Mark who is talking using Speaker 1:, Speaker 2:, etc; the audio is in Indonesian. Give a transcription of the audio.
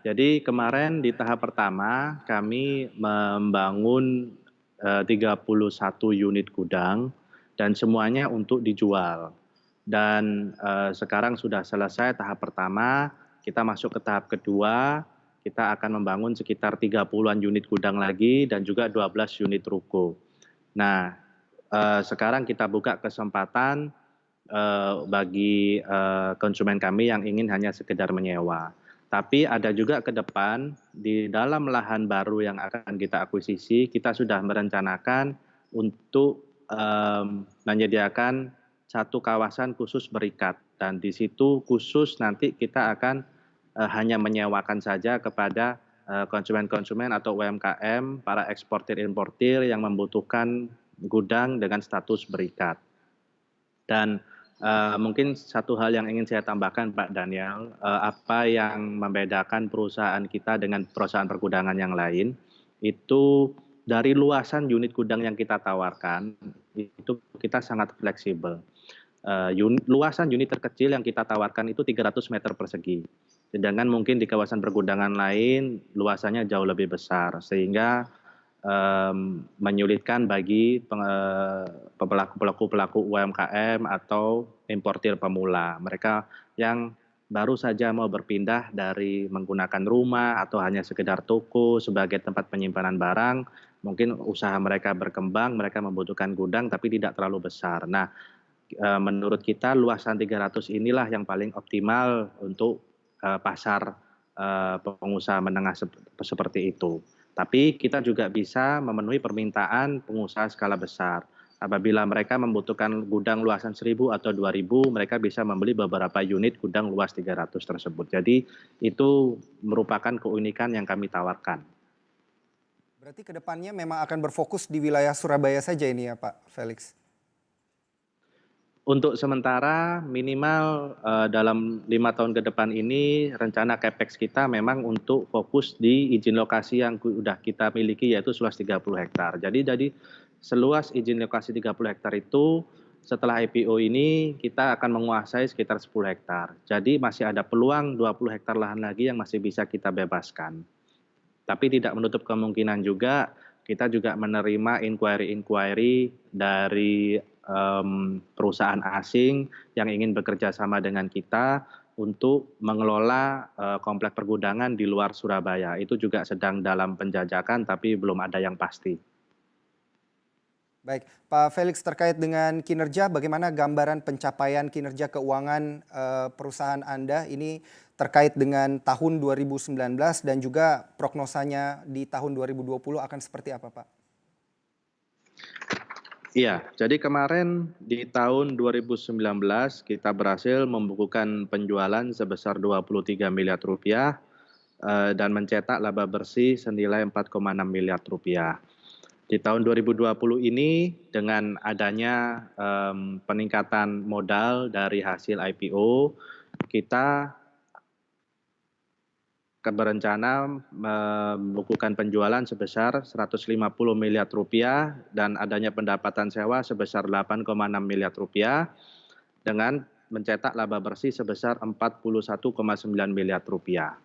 Speaker 1: jadi kemarin di tahap pertama kami membangun 31 unit gudang dan semuanya untuk dijual. Dan sekarang sudah selesai tahap pertama, kita masuk ke tahap kedua, kita akan membangun sekitar 30-an unit gudang lagi dan juga 12 unit ruko. Nah, sekarang kita buka kesempatan bagi konsumen kami yang ingin hanya sekedar menyewa. Tapi ada juga ke depan di dalam lahan baru yang akan kita akuisisi, kita sudah merencanakan untuk menyediakan satu kawasan khusus berikat dan di situ khusus nanti kita akan hanya menyewakan saja kepada konsumen-konsumen atau UMKM, para eksportir importir yang membutuhkan gudang dengan status berikat. Dan mungkin satu hal yang ingin saya tambahkan Pak Daniel, apa yang membedakan perusahaan kita dengan perusahaan pergudangan yang lain, itu dari luasan unit gudang yang kita tawarkan, itu kita sangat fleksibel. Luasan unit terkecil yang kita tawarkan itu 300 meter persegi. Sedangkan mungkin di kawasan pergudangan lain luasannya jauh lebih besar, sehingga menyulitkan bagi pelaku-pelaku UMKM atau importir pemula. Mereka yang baru saja mau berpindah dari menggunakan rumah atau hanya sekedar toko sebagai tempat penyimpanan barang, mungkin usaha mereka berkembang, mereka membutuhkan gudang tapi tidak terlalu besar. Nah, menurut kita luasan 300 inilah yang paling optimal untuk pasar pengusaha menengah seperti itu. Tapi kita juga bisa memenuhi permintaan pengusaha skala besar. Apabila mereka membutuhkan gudang luasan 1.000 atau 2.000, mereka bisa membeli beberapa unit gudang luas 300 tersebut. Jadi itu merupakan keunikan yang kami tawarkan.
Speaker 2: Berarti ke depannya memang akan berfokus di wilayah Surabaya saja ini ya Pak Felix?
Speaker 1: Untuk sementara minimal dalam 5 tahun ke depan ini rencana capex kita memang untuk fokus di izin lokasi yang sudah kita miliki yaitu seluas 30 hektar. Jadi seluas izin lokasi 30 hektar itu setelah IPO ini kita akan menguasai sekitar 10 hektar. Jadi masih ada peluang 20 hektar lahan lagi yang masih bisa kita bebaskan. Tapi tidak menutup kemungkinan juga kita juga menerima inquiry-inquiry dari perusahaan asing yang ingin bekerja sama dengan kita untuk mengelola komplek pergudangan di luar Surabaya. Itu juga sedang dalam penjajakan tapi belum ada yang pasti.
Speaker 2: Baik, Pak Felix terkait dengan kinerja, bagaimana gambaran pencapaian kinerja keuangan perusahaan Anda ini terkait dengan tahun 2019 dan juga prognosanya di tahun 2020 akan seperti apa Pak?
Speaker 1: Iya, jadi kemarin di tahun 2019 kita berhasil membukukan penjualan sebesar 23 miliar rupiah dan mencetak laba bersih senilai 4,6 miliar rupiah. Di tahun 2020 ini dengan adanya peningkatan modal dari hasil IPO, kita berencana membukukan penjualan sebesar 150 miliar rupiah dan adanya pendapatan sewa sebesar 8,6 miliar rupiah dengan mencetak laba bersih sebesar 41,9 miliar rupiah.